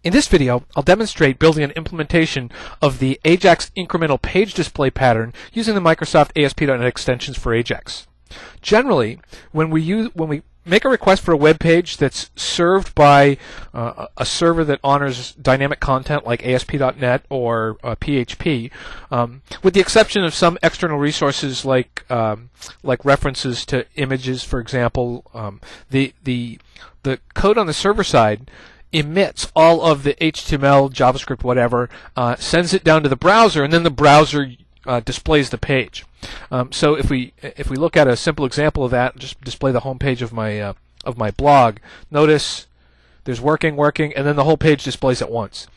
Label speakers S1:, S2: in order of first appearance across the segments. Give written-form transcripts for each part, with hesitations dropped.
S1: In this video, I'll demonstrate building an implementation of the AJAX incremental page display pattern using the Microsoft ASP.NET extensions for AJAX. Generally, when we make a request for a web page that's served by a server that honors dynamic content like ASP.NET or PHP, with the exception of some external resources like references to images, for example, the code on the server side emits all of the HTML, JavaScript, whatever, sends it down to the browser, and then the browser displays the page. So if we look at a simple example of that, just display the home page of my blog. Notice there's working, and then the whole page displays at once.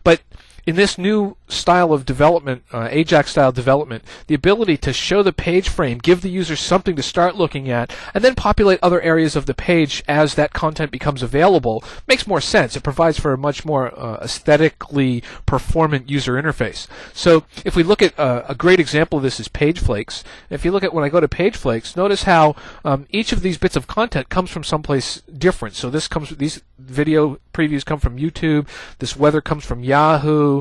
S1: But in this new style of development, AJAX style development, the ability to show the page frame, give the user something to start looking at, and then populate other areas of the page as that content becomes available makes more sense. It provides for a much more aesthetically performant user interface. So if we look at a great example of this is PageFlakes. If you look at when I go to PageFlakes, notice how each of these bits of content comes from someplace different. So these video previews come from YouTube, this weather comes from Yahoo,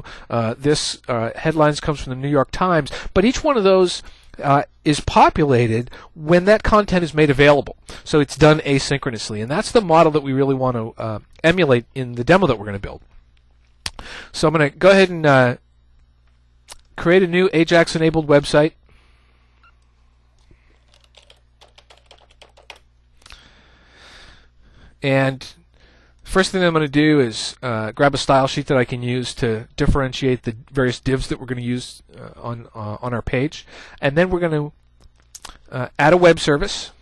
S1: this headlines comes from the New York Times, but each one of those is populated when that content is made available. So it's done asynchronously, and that's the model that we really want to emulate in the demo that we're going to build. So I'm going to go ahead and create a new AJAX-enabled website. And first thing I'm going to do is grab a style sheet that I can use to differentiate the various divs that we're going to use on our page, and then we're going to add a web service.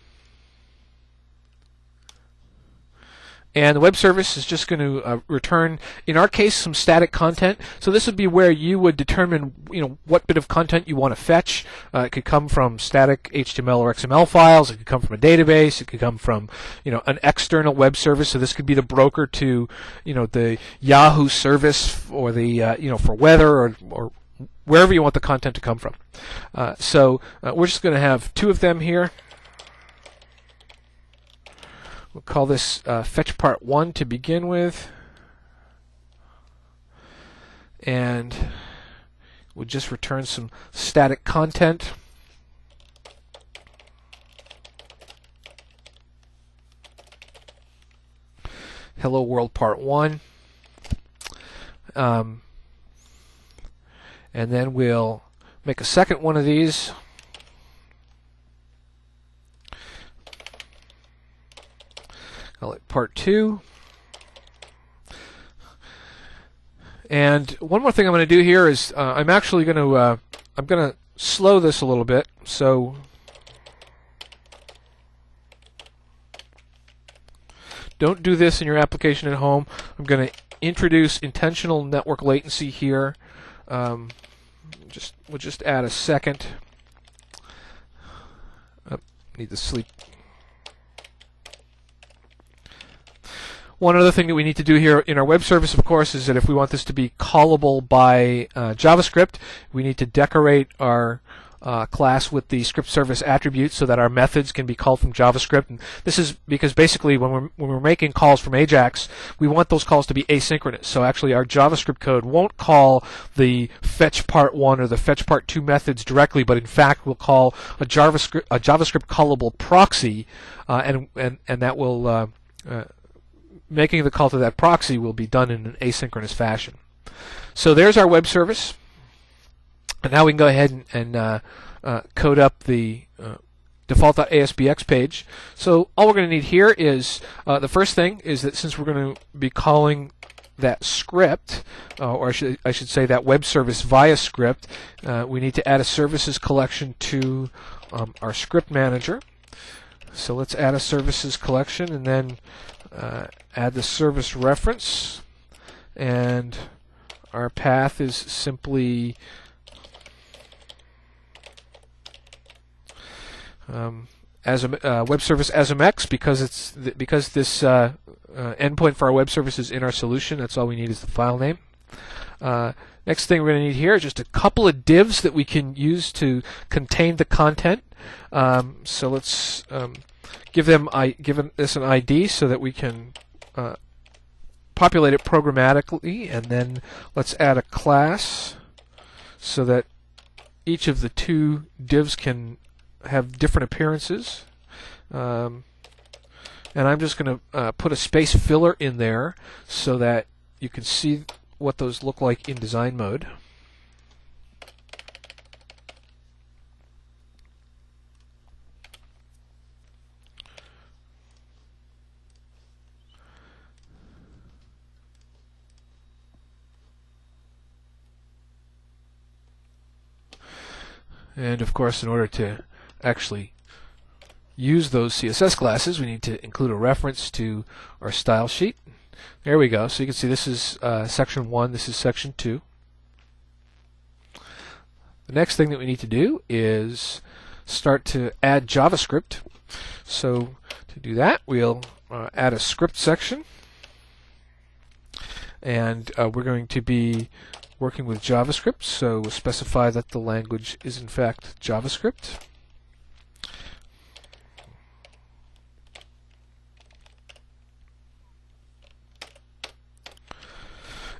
S1: And the web service is just going to return, in our case, some static content. So this would be where you would determine, what bit of content you want to fetch. It could come from static HTML or XML files. It could come from a database. It could come from, an external web service. So this could be the broker to, the Yahoo service or the, for weather or wherever you want the content to come from. So we're just going to have two of them here. We'll call this fetch part 1 to begin with, and we'll just return some static content. Hello world part 1, and then we'll make a second one of these. Call it part 2. And one more thing I'm going to do here is I'm actually going to slow this a little bit. So don't do this in your application at home. I'm going to introduce intentional network latency here. We'll just add a second. Need to sleep. One other thing that we need to do here in our web service, of course, is that if we want this to be callable by JavaScript, we need to decorate our class with the script service attribute so that our methods can be called from JavaScript. And this is because basically when we're making calls from AJAX, we want those calls to be asynchronous. So actually our JavaScript code won't call the fetch part 1 or the fetch part 2 methods directly, but in fact will call a JavaScript callable proxy, and that will making the call to that proxy will be done in an asynchronous fashion. So there's our web service. And now we can go ahead and code up the default.aspx page. So all we're going to need here is, the first thing is that since we're going to be calling that script, or I should say that web service via script, we need to add a services collection to our script manager. So let's add a services collection and then add the service reference, and our path is simply as a web service ASMX, because this endpoint for our web service is in our solution. That's all we need is the file name. Next thing we're going to need here is just a couple of divs that we can use to contain the content. So let's give this an ID so that we can populate it programmatically, and then let's add a class so that each of the two divs can have different appearances. And I'm just going to put a space filler in there so that you can see what those look like in design mode. And of course, in order to actually use those CSS classes, we need to include a reference to our style sheet. There we go. So you can see this is section 1, this is section 2. The next thing that we need to do is start to add JavaScript. So to do that, we'll add a script section. And we're going to be working with JavaScript, so we'll specify that the language is in fact JavaScript.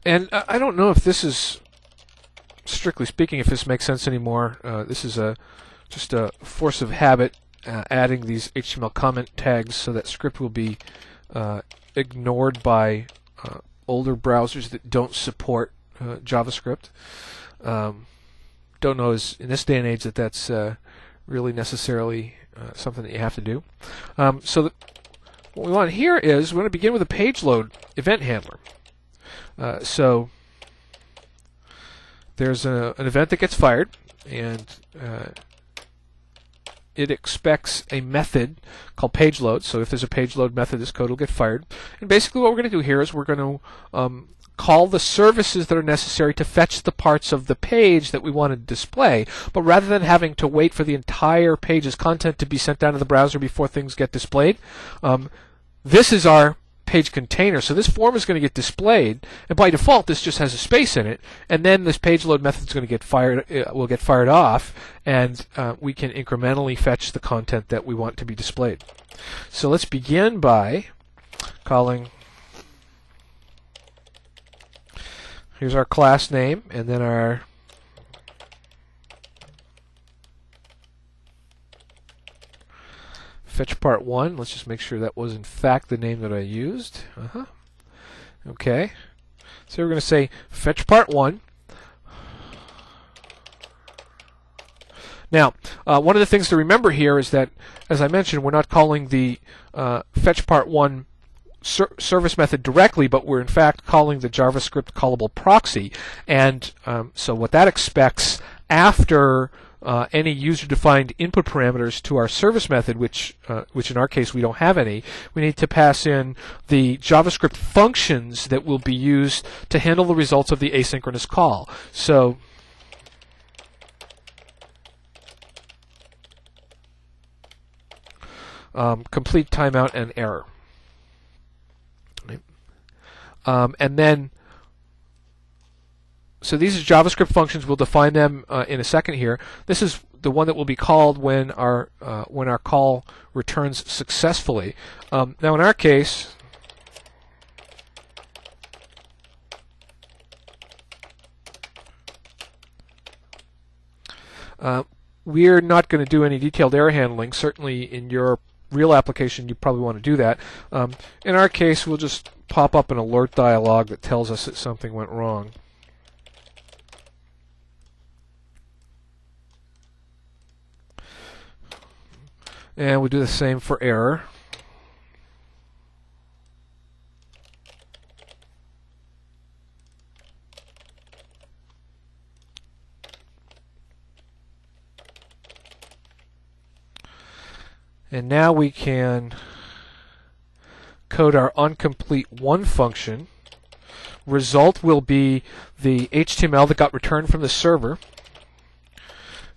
S1: And I don't know if this is, strictly speaking, if this makes sense anymore. This is just a force of habit, adding these HTML comment tags so that script will be ignored by older browsers that don't support JavaScript. Don't know in this day and age that that's really necessarily something that you have to do. So what we want here is we're going to begin with a page load event handler. So there's an event that gets fired, and it expects a method called page load. So if there's a page load method, this code will get fired. And basically what we're going to do here is we're going to call the services that are necessary to fetch the parts of the page that we want to display. But rather than having to wait for the entire page's content to be sent down to the browser before things get displayed, this is our page container. So this form is going to get displayed, and by default this just has a space in it, and then this page load method is going to get fired, will get fired off, and we can incrementally fetch the content that we want to be displayed. So let's begin by calling, here's our class name, and then our fetch part 1. Let's just make sure that was in fact the name that I used. Okay. So we're going to say fetch part 1. Now, one of the things to remember here is that, as I mentioned, we're not calling the fetch part 1 service method directly, but we're in fact calling the JavaScript callable proxy. And so what that expects after any user-defined input parameters to our service method, which in our case we don't have any, we need to pass in the JavaScript functions that will be used to handle the results of the asynchronous call. So complete timeout and error. And then, so these are JavaScript functions. We'll define them in a second here. This is the one that will be called when our call returns successfully. Now, in our case, we're not going to do any detailed error handling. Certainly, in your real application, you probably want to do that. In our case, we'll just pop up an alert dialog that tells us that something went wrong. And we'll do the same for error. And now we can code our onComplete1 function. Result will be the HTML that got returned from the server.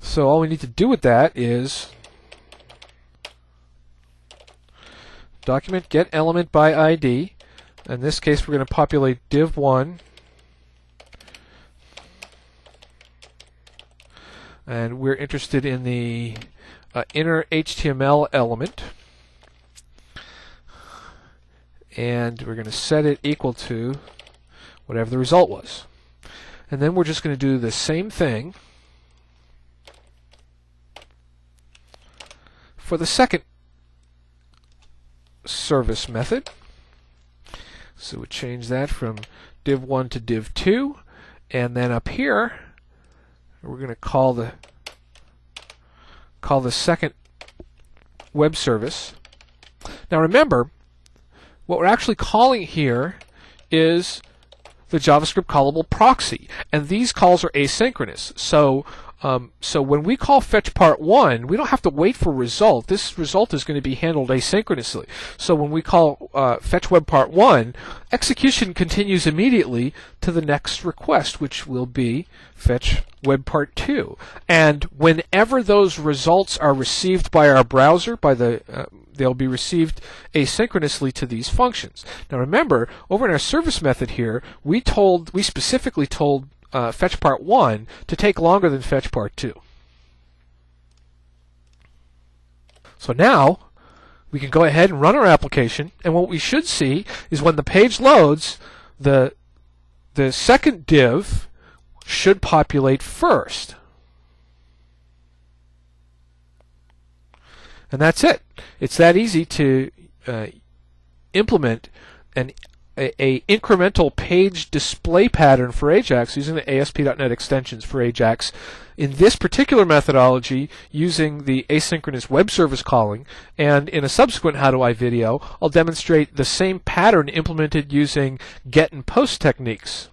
S1: So all we need to do with that is document get element by ID. In this case, we're going to populate div1, and we're interested in the inner HTML element. and we're going to set it equal to whatever the result was. And then we're just going to do the same thing for the second service method. So we change that from div1 to div2, and then up here we're going to call the second web service. Now remember, what we're actually calling here is the JavaScript callable proxy, and these calls are asynchronous. So when we call fetch part 1, we don't have to wait for result. This result is going to be handled asynchronously. So when we call fetch web part 1, execution continues immediately to the next request, which will be fetch web part 2. And whenever those results are received by our browser, they'll be received asynchronously to these functions. Now remember, over in our service method here, we specifically told fetch part 1 to take longer than fetch part 2. So now we can go ahead and run our application, and what we should see is when the page loads, the second div should populate first. And that's it. It's that easy to implement an incremental page display pattern for AJAX using the ASP.NET extensions for AJAX. In this particular methodology, using the asynchronous web service calling, and in a subsequent How Do I video, I'll demonstrate the same pattern implemented using get and post techniques.